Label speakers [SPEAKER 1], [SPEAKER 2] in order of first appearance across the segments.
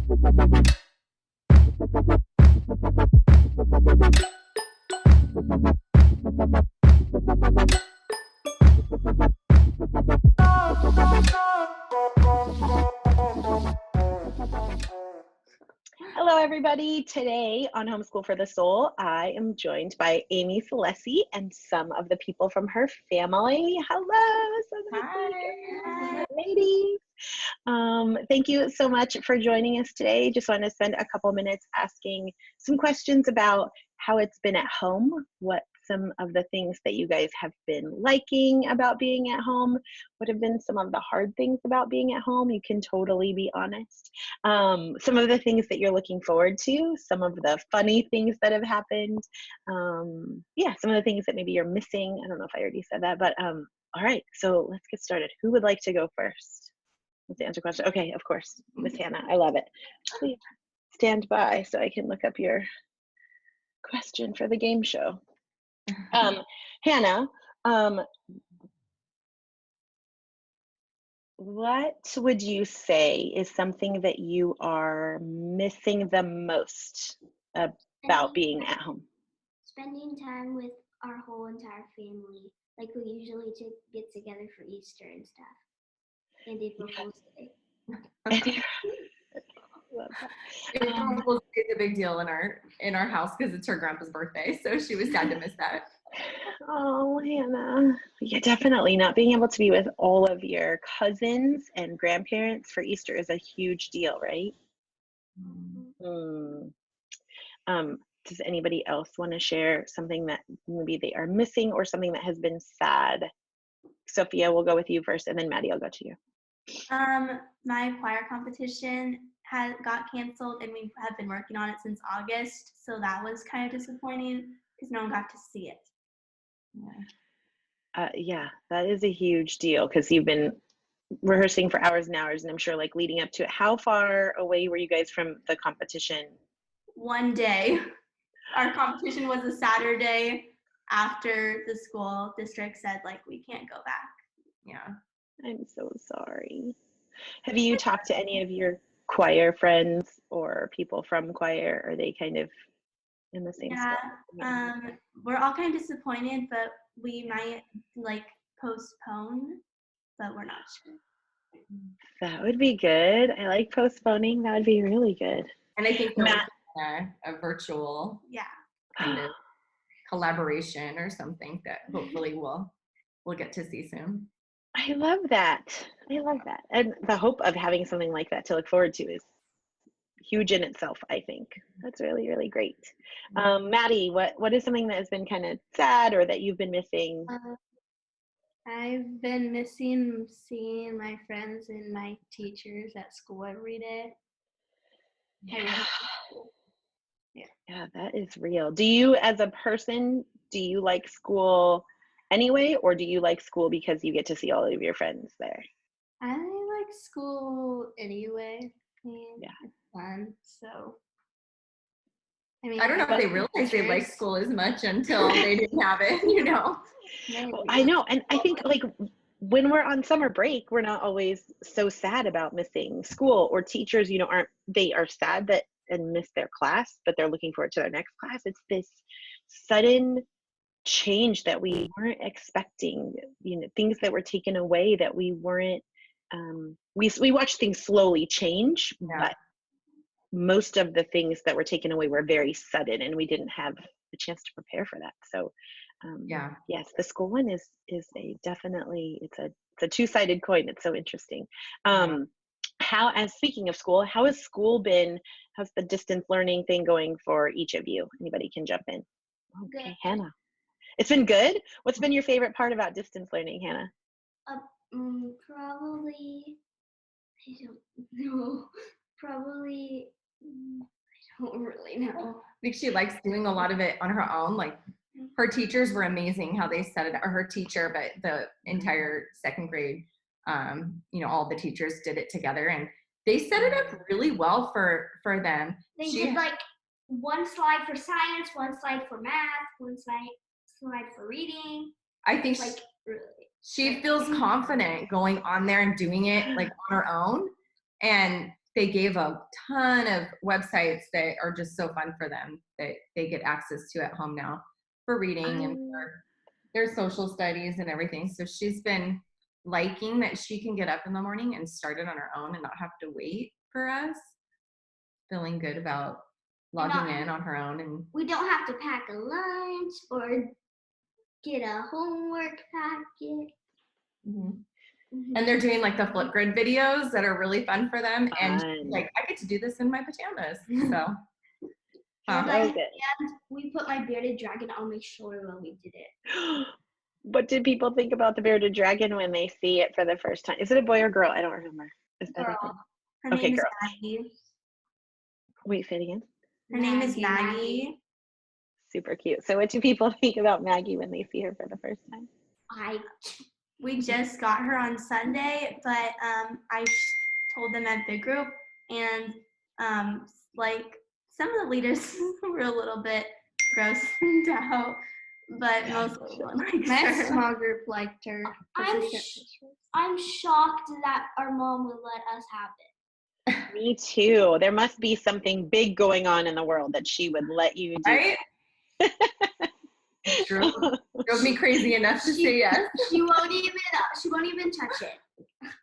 [SPEAKER 1] Hello, everybody. Today on Homeschool for the Soul, I am joined by Amy Celesi and some of the people from her family. Hello, so nice to meet you, ladies. Thank you so much for joining us today. Just want to spend a couple minutes asking some questions about how it's been at home, what some of the things that you guys have been liking about being at home, what have been some of the hard things about being at home. You can totally be honest. Some of the things that you're looking forward to, some of the funny things that have happened. Yeah, some of the things that maybe you're missing. I don't know if I already said that, but all right, so let's get started. Who would like to go first? Let's answer a question. Okay, of course, Miss Hannah. I love it. Please stand by so I can look up your question for the game show. Hannah, what would you say is something that you are missing the most about being at home?
[SPEAKER 2] Spending time with our whole entire family. Like we usually get together for Easter and stuff. And April Fool's Day.
[SPEAKER 3] April Fool's Day is a big deal in our house because it's her grandpa's birthday, so she was sad to miss that.
[SPEAKER 1] Oh, Hannah. Yeah, definitely. Not being able to be with all of your cousins and grandparents for Easter is a huge deal, right? Does anybody else want to share something that maybe they are missing or something that has been sad? Sophia, we'll go with you first, and then Maddie, I'll go to you.
[SPEAKER 4] My choir competition got canceled, and we have been working on it since August, so that was kind of disappointing because no one got to see it.
[SPEAKER 1] Yeah, that is a huge deal because you've been rehearsing for hours and hours, and I'm sure like leading up to it. How far away were you guys from the competition?
[SPEAKER 4] One day. Our competition was a Saturday after the school district said like we can't go back. Yeah.
[SPEAKER 1] I'm so sorry. Have you talked to any of your choir friends or people from choir? Are they kind of in the same spot?
[SPEAKER 4] We're all kind of disappointed, but we might like postpone, but we're not sure.
[SPEAKER 1] That would be good. I like postponing. That would be really good.
[SPEAKER 3] And I think a virtual kind of collaboration or something that hopefully we'll get to see soon.
[SPEAKER 1] I love that. And the hope of having something like that to look forward to is huge in itself, I think. That's really, really great. Maddie, what is something that has been kind of sad or that you've been missing?
[SPEAKER 5] I've been missing seeing my friends and my teachers at school every day.
[SPEAKER 1] Yeah, that is real. Do you, as a person, do you like school anyway, or do you like school because you get to see all of your friends there?
[SPEAKER 5] I like school anyway. It's fun. So,
[SPEAKER 3] I don't know if they realize they like school as much until they didn't have it, Well,
[SPEAKER 1] I know, and I think like when we're on summer break, we're not always so sad about missing school, or teachers, they are sad that and miss their class, but they're looking forward to their next class. It's this sudden change that we weren't expecting, things that were taken away that we weren't, we watched things slowly change, but most of the things that were taken away were very sudden and we didn't have a chance to prepare for that. So yes, the school one is definitely, it's a two-sided coin. It's so interesting. Speaking of school, how has school been? How's the distance learning thing going for each of you? Anybody can jump in. Okay, good. Hannah. It's been good? What's been your favorite part about distance learning, Hannah?
[SPEAKER 2] Probably, I don't know. Probably, I don't really know.
[SPEAKER 3] I think she likes doing a lot of it on her own. Like her teachers were amazing how they set it, or her teacher, but the entire second grade, all the teachers did it together and they set it up really well for them.
[SPEAKER 2] They did like one slide for science, one slide for math, one slide for reading.
[SPEAKER 3] I think she feels confident going on there and doing it like on her own. And they gave a ton of websites that are just so fun for them that they get access to at home now for reading and for their social studies and everything. So she's been liking that she can get up in the morning and start it on her own and not have to wait for us. Feeling good about logging in on her own. And
[SPEAKER 2] we don't have to pack a lunch or get a homework packet.
[SPEAKER 3] And they're doing like the Flipgrid videos that are really fun for them. And like, I get to do this in my pajamas. So
[SPEAKER 2] And we put my bearded dragon on my shoulder when we did it.
[SPEAKER 1] What did people think about the bearded dragon when they see it for the first time? Is it a boy or girl? I don't remember. Is that
[SPEAKER 2] Girl.
[SPEAKER 4] Her name is
[SPEAKER 1] girl.
[SPEAKER 4] Maggie.
[SPEAKER 1] Wait, say it again.
[SPEAKER 4] Her name is Maggie.
[SPEAKER 1] Super cute. So what do people think about Maggie when they see her for the first time?
[SPEAKER 4] We just got her on Sunday, but I told them at the group, and like some of the leaders were a little bit grossed out, but most of them liked
[SPEAKER 5] My
[SPEAKER 4] her.
[SPEAKER 5] small group liked her.
[SPEAKER 2] I'm shocked that our mom would let us have it.
[SPEAKER 1] Me too. There must be something big going on in the world that she would let you do.
[SPEAKER 3] right? Drove me crazy enough to say yes.
[SPEAKER 2] She won't even touch it.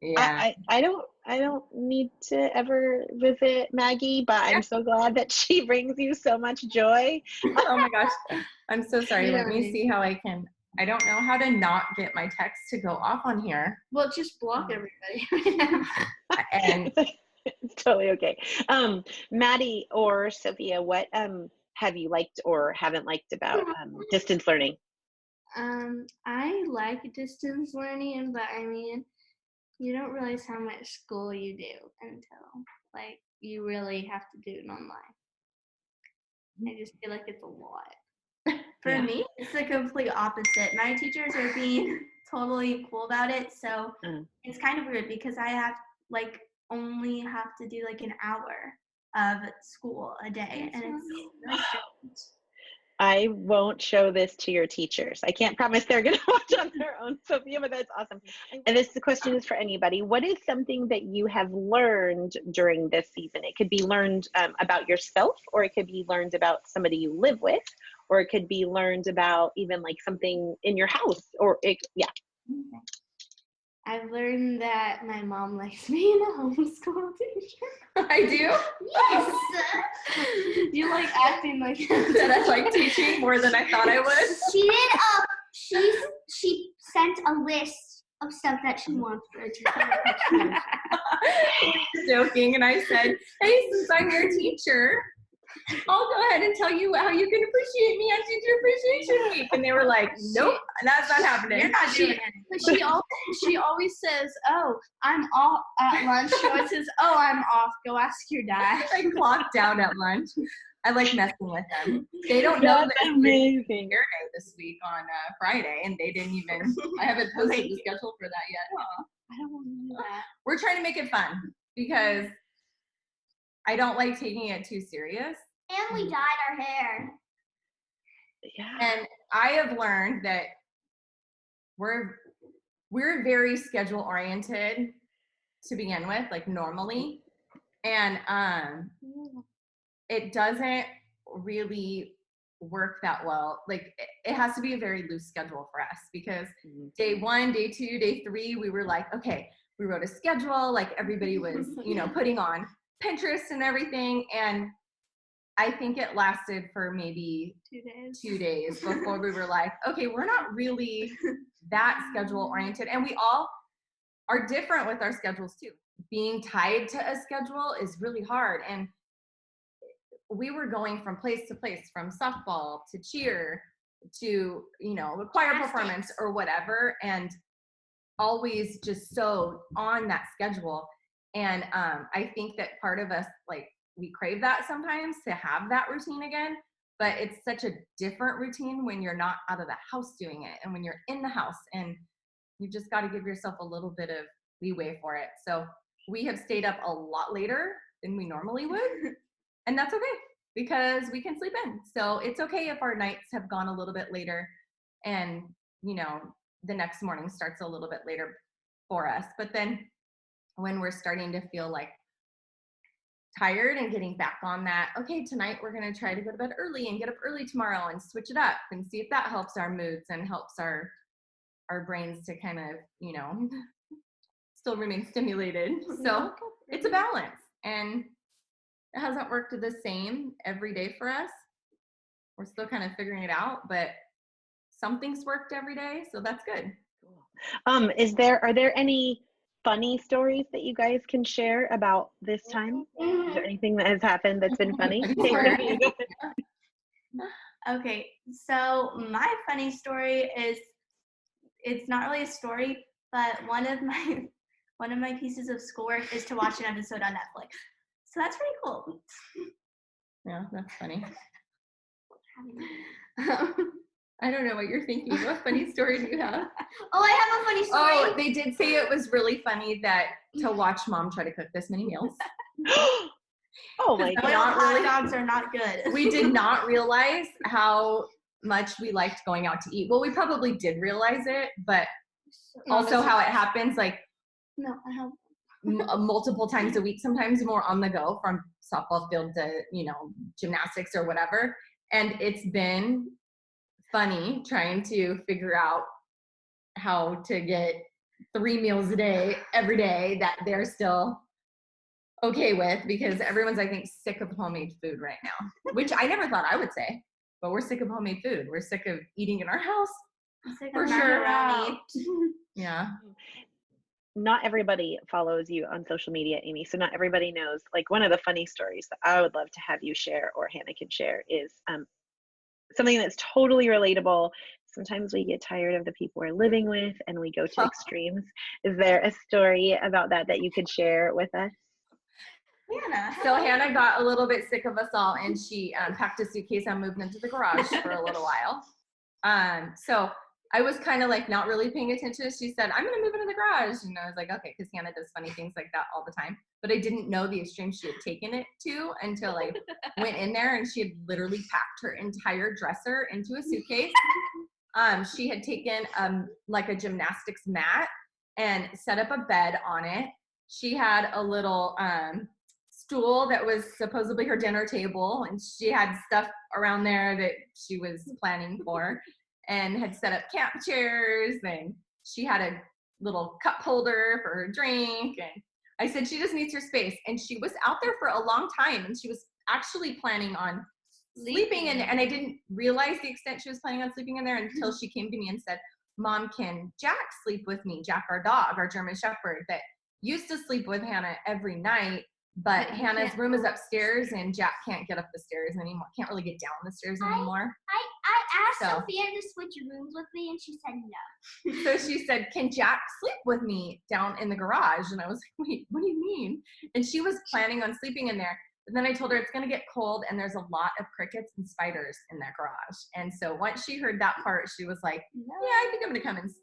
[SPEAKER 3] Yeah.
[SPEAKER 1] I don't need to ever visit Maggie, but I'm so glad that she brings you so much joy.
[SPEAKER 3] Oh my gosh. I'm so sorry. Let me see how I don't know how to not get my text to go off on here.
[SPEAKER 5] Well, just block everybody.
[SPEAKER 3] And
[SPEAKER 1] it's totally okay. Maddie or Sophia, what have you liked or haven't liked about distance learning?
[SPEAKER 5] I like distance learning, but I mean, you don't realize how much school you do until like you really have to do it online. I just feel like it's a lot.
[SPEAKER 4] For me, it's the complete opposite. My teachers are being totally cool about it, so it's kind of weird because I have only have to do like an hour of school a day, and it's really strange.
[SPEAKER 1] I won't show this to your teachers. I can't promise they're going to watch on their own, Sophia, but that's awesome. And the question is for anybody. What is something that you have learned during this season? It could be learned about yourself, or it could be learned about somebody you live with, or it could be learned about even like something in your house, or
[SPEAKER 5] I've learned that my mom likes me in a homeschool teacher.
[SPEAKER 3] I do?
[SPEAKER 2] Yes.
[SPEAKER 5] You like acting like
[SPEAKER 3] That I like teaching more than I thought I would.
[SPEAKER 2] She did she sent a list of stuff that she wants for a teacher.
[SPEAKER 3] Joking, and I said, hey, since I'm your teacher, I'll go ahead and tell you how you can appreciate me on Teacher Appreciation Week. And they were like, nope, that's not happening.
[SPEAKER 4] You're not doing it.
[SPEAKER 5] She always says, oh, I'm off at lunch. She always says, oh, I'm off. Go ask your dad.
[SPEAKER 3] I clocked out at lunch. I like messing with them. They don't know that it's
[SPEAKER 1] amazing.
[SPEAKER 3] Hair Day this week on Friday, and they didn't even, I haven't posted the schedule for that yet.
[SPEAKER 5] I don't want to do that.
[SPEAKER 3] We're trying to make it fun because I don't like taking it too serious.
[SPEAKER 2] And we dyed our hair.
[SPEAKER 1] Yeah.
[SPEAKER 3] And I have learned that we're very schedule oriented to begin with, like normally. And it doesn't really work that well. Like it has to be a very loose schedule for us because day 1, day 2, day 3, we were like, okay, we wrote a schedule, like everybody was, putting on Pinterest and everything. And I think it lasted for maybe 2 days before we were like, okay, we're not really that schedule oriented. And we all are different with our schedules too. Being tied to a schedule is really hard. And we were going from place to place, from softball to cheer to, a choir performance or whatever. And always just so on that schedule. And I think that part of us, we crave that sometimes to have that routine again, but it's such a different routine when you're not out of the house doing it and when you're in the house, and you just got to give yourself a little bit of leeway for it. So we have stayed up a lot later than we normally would, and that's okay because we can sleep in. So it's okay if our nights have gone a little bit later and, the next morning starts a little bit later for us. But then when we're starting to feel like tired and getting back on that, okay, tonight we're going to try to go to bed early and get up early tomorrow and switch it up and see if that helps our moods and helps our brains to kind of, still remain stimulated. So it's a balance, and it hasn't worked the same every day for us. We're still kind of figuring it out, but something's worked every day, so that's good.
[SPEAKER 1] Are there any funny stories that you guys can share about this time? Is there anything that has happened that's been funny?
[SPEAKER 4] Okay, so my funny story is, it's not really a story, but one of my pieces of schoolwork is to watch an episode on Netflix. So that's pretty cool.
[SPEAKER 3] Yeah, that's funny. I don't know what you're thinking. What funny story do you have?
[SPEAKER 2] Oh, I have a funny story.
[SPEAKER 3] Oh, they did say it was really funny to watch Mom try to cook this many meals.
[SPEAKER 1] Oh my God.
[SPEAKER 4] Hot dogs are not good.
[SPEAKER 3] We did not realize how much we liked going out to eat. Well, we probably did realize it, but also how it happens, like,
[SPEAKER 5] No, I have
[SPEAKER 3] multiple times a week, sometimes more on the go, from softball field to, gymnastics or whatever. And it's been funny trying to figure out how to get 3 meals a day, every day, that they're still okay with, because everyone's, I think, sick of homemade food right now, which I never thought I would say, but we're sick of homemade food. We're sick of eating in our house. For sure. Yeah.
[SPEAKER 1] Not everybody follows you on social media, Amy, so not everybody knows. Like, one of the funny stories that I would love to have you share, or Hannah can share, is something that's totally relatable. Sometimes we get tired of the people we're living with and we go to extremes. Is there a story about that you could share with us?
[SPEAKER 3] Hannah. So Hannah got a little bit sick of us all, and she packed a suitcase and moved into the garage for a little while. So I was kind of like not really paying attention. She said, I'm going to move into the garage. And I was like, okay, because Hannah does funny things like that all the time. But I didn't know the extreme she had taken it to until I went in there, and she had literally packed her entire dresser into a suitcase. She had taken like a gymnastics mat and set up a bed on it. She had a little stool that was supposedly her dinner table, and she had stuff around there that she was planning for, and had set up camp chairs, and she had a little cup holder for her drink. And I said, she just needs her space. And she was out there for a long time, and she was actually planning on sleeping in, and I didn't realize the extent she was planning on sleeping in there until she came to me and said, Mom, can Jack sleep with me? Jack, our dog, our German Shepherd, that used to sleep with Hannah every night, but Hannah's room is upstairs, and Jack can't get up the stairs anymore, can't really get down the stairs anymore.
[SPEAKER 2] I asked Sophia to switch rooms with me, and she said no.
[SPEAKER 3] So she said, can Jack sleep with me down in the garage? And I was like, wait, what do you mean? And she was planning on sleeping in there. But then I told her it's going to get cold, and there's a lot of crickets and spiders in that garage. And so once she heard that part, she was like, yeah, I think I'm going to come inside.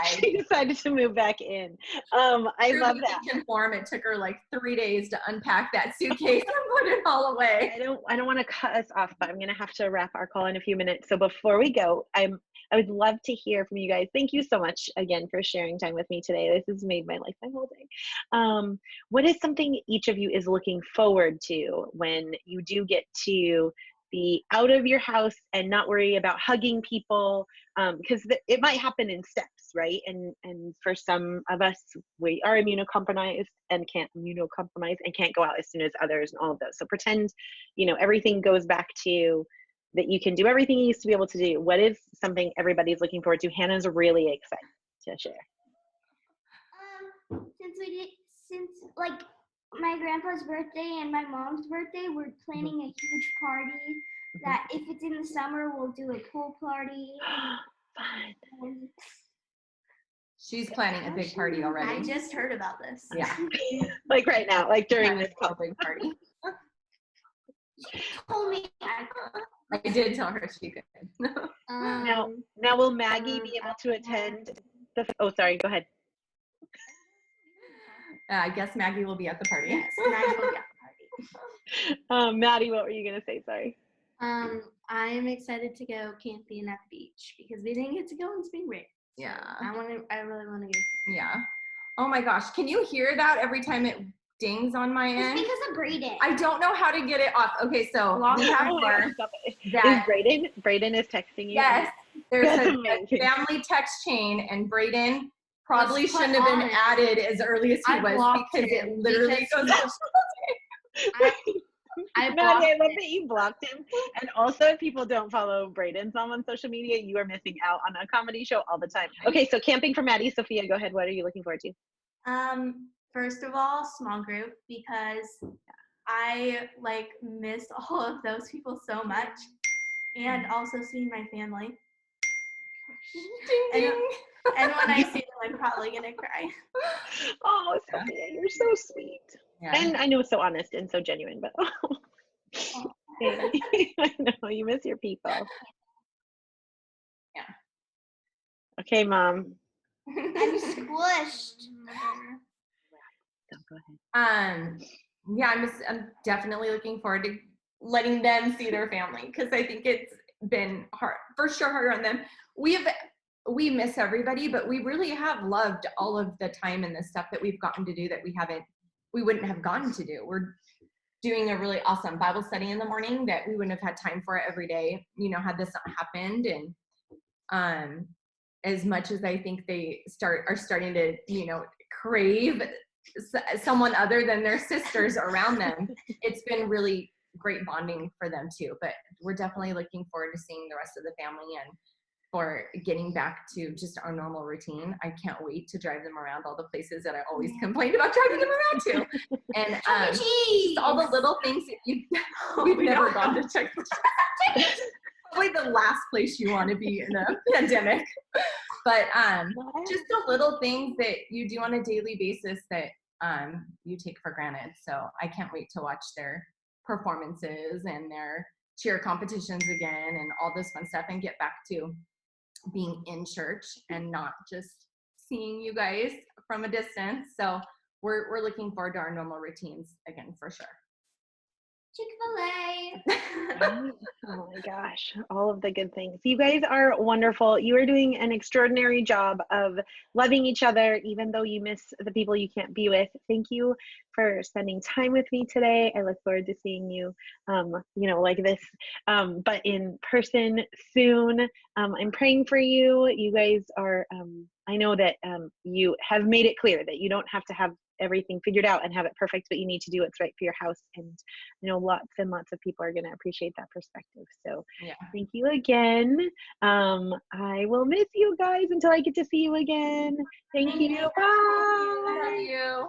[SPEAKER 1] She decided to move back in. I love that.
[SPEAKER 3] Form. It took her like 3 days to unpack that suitcase and put it all away.
[SPEAKER 1] I don't want to cut us off, but I'm going to have to wrap our call in a few minutes. So before we go, I would love to hear from you guys. Thank you so much again for sharing time with me today. This has made my life my whole day. What is something each of you is looking forward to when you do get to be out of your house and not worry about hugging people? Because it might happen in steps, right? And for some of us, we are immunocompromised and can't go out as soon as others, and all of those. So pretend, everything goes back to that you can do everything you used to be able to do. What is something everybody's looking forward to? Hannah's really excited to share.
[SPEAKER 2] Since like my grandpa's birthday and my mom's birthday, we're planning a huge party that if it's in the summer, we'll do a pool party.
[SPEAKER 1] Fun.
[SPEAKER 3] She's planning a big party already.
[SPEAKER 4] I just heard about this.
[SPEAKER 3] Yeah.
[SPEAKER 1] Like right now, like during this call.
[SPEAKER 3] Big party.
[SPEAKER 2] She told me
[SPEAKER 3] I did tell her she could.
[SPEAKER 1] Now will Maggie be able to attend oh, sorry, go ahead.
[SPEAKER 3] I guess Maggie will be at the party.
[SPEAKER 4] Yes, Maggie will be at the party.
[SPEAKER 1] Maddie, what were you gonna say? Sorry.
[SPEAKER 5] I am excited to go camping at the beach because we didn't get to go in spring break.
[SPEAKER 3] Yeah.
[SPEAKER 5] I really want to go.
[SPEAKER 3] Yeah. Oh my gosh. Can you hear that every time it dings on my
[SPEAKER 2] It's
[SPEAKER 3] end.
[SPEAKER 2] because of Braden.
[SPEAKER 3] I don't know how to get it off. Okay, so we have more.
[SPEAKER 1] Is
[SPEAKER 3] That,
[SPEAKER 1] Braden is texting you?
[SPEAKER 3] yes, there's
[SPEAKER 1] That's
[SPEAKER 3] a
[SPEAKER 1] amazing.
[SPEAKER 3] family text chain, and Braden probably
[SPEAKER 5] Was put
[SPEAKER 3] shouldn't have been
[SPEAKER 5] on it.
[SPEAKER 3] added as early as he
[SPEAKER 5] I
[SPEAKER 3] was
[SPEAKER 5] blocked
[SPEAKER 3] because it
[SPEAKER 5] him
[SPEAKER 3] literally
[SPEAKER 5] because
[SPEAKER 3] goes
[SPEAKER 5] he
[SPEAKER 3] off.
[SPEAKER 5] I
[SPEAKER 1] Maddie,
[SPEAKER 5] blocked
[SPEAKER 1] I love that you blocked him. And also, if people don't follow Braden's mom on social media, you are missing out on a comedy show all the time. Okay, so camping for Maddie. Sophia, go ahead. What are you looking forward to?
[SPEAKER 4] First of all, small group, because I like miss all of those people so much, and also seeing my family.
[SPEAKER 3] Ding, ding.
[SPEAKER 4] And when I see them, I'm probably gonna cry.
[SPEAKER 1] Oh, Sophia, you're so sweet.
[SPEAKER 3] Yeah.
[SPEAKER 1] And I know so honest and so genuine, but I know you miss your people.
[SPEAKER 3] Yeah.
[SPEAKER 1] Okay, Mom.
[SPEAKER 2] I'm squished.
[SPEAKER 1] Go ahead.
[SPEAKER 3] Yeah, I'm definitely looking forward to letting them see their family, because I think it's been hard, for sure harder on them. We miss everybody, but we really have loved all of the time and the stuff that we've gotten to do that we wouldn't have gotten to do. We're doing a really awesome Bible study in the morning that we wouldn't have had time for every day, had this not happened. And as much as I think they are starting to, crave someone other than their sisters around them, it's been really great bonding for them too. But we're definitely looking forward to seeing the rest of the family and for getting back to just our normal routine. I can't wait to drive them around all the places that I always complained about driving them around to. And just all the little things that we've never gone to check. Probably the last place you want to be in a pandemic. But just the little things that you do on a daily basis that you take for granted. So I can't wait to watch their performances and their cheer competitions again and all this fun stuff, and get back to being in church and not just seeing you guys from a distance. So we're looking forward to our normal routines again, for sure.
[SPEAKER 2] Chick-fil-A.
[SPEAKER 1] Oh my gosh, all of the good things. You guys are wonderful. You are doing an extraordinary job of loving each other, even though you miss the people you can't be with. Thank you for spending time with me today. I look forward to seeing you, like this, but in person soon. I'm praying for you. You guys are, I know that you have made it clear that you don't have to have everything figured out and have it perfect, but you need to do what's right for your house. And lots and lots of people are going to appreciate that perspective. So Thank you again. I will miss you guys until I get to see you again. Thank you. Bye.
[SPEAKER 3] Love you.